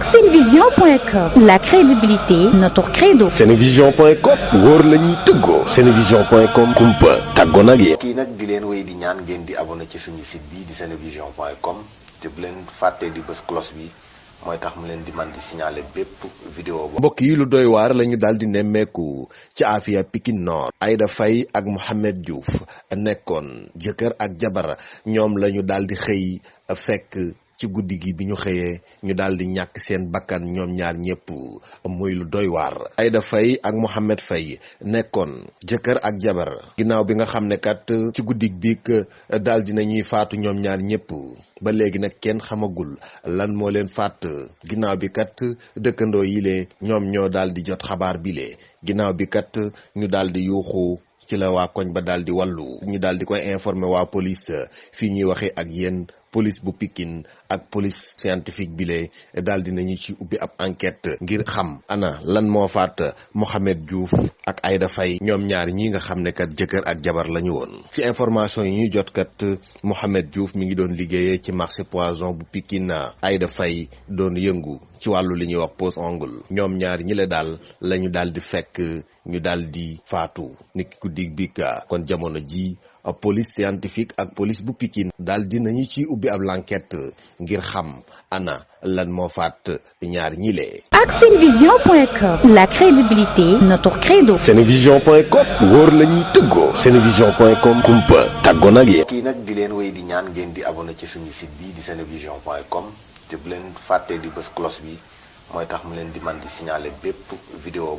ak Senevision.com, la crédibilité notre credo. Senevision.com wóor la ñuy tëggoo. Senevision.com kumpa tàggoo nag yéen. kii nag di leen wéy di ñaan ngeen di abonné ci suñu site bi di Senevision.com te bu leen fàttee di bës cloche bi mooy tax mu leen di man di signaler bépp vidéo bo mbokk yi lu doy waar la ñu daal di nemmeeku ci Afia Pikine Nord. Aïda Faye ak Mohamed Diouf nekkoon jëkkër ak jabar ñoom la ñu daal di xëy fekk ci guddi gi bi ñu xëyee ñu daal di ñàkk seen bakkan ñoom ñaar ñëpp muy lu doy waar. Aïda Faye ak Mohamed Faye nekkoon jëkkër ak jabar ginnaaw bi nga xam ne kat ci guddi bi daal di nañuy faatu ñoom ñaar ñëpp ba léegi nag kenn xamagul lan moo leen faat ginnaaw bi kat dëkkandoo yi lee ñoom ñoo daal di jot xabaar bi lee ginnaaw bi kat ñu daal di yuuxu ci la waa koñ ba daal di wàllu ñu daal di koy informer waa police fii ñuy waxee ak yéen police bu Pikine ak police scientifique bi lee daal di nañu ci ubbi ab enquête ngir xam ana lan moo faat Mohamed Diouf ak Aïda Faye ñoom ñaar ñi nga xam ne kat jëkkër ak jabar la ñu woon. ci information yi ñu jot kat Mohamed Diouf mi ngi doon liggéeyee ci marché poisson bu Pikine. Aïda Faye doon yëngu ci wàllu li ñuy wax pose ongle. ñoom ñaar ñi la daal la ñu daal di fekk ñu daal di faatu niki guddi bi kon jamono ji police scientifique ak police bu Pikine daal dinañu ci ubbi ab l'enquête ngir xam ana lan moo faat ñaar ñi lee. ak Senevision.com, la crédibilité notre credo. Senevision.com wóor la ñuy tëggoo. Senevision.com kumpa tàggoo nag yéen. kii nag di leen wéy di ñaan ngeen di abonné ci suñu site bi di Senevision.com te bu leen fàttee di bës cloche bi mooy tax mu leen di man di signaler bépp vidéo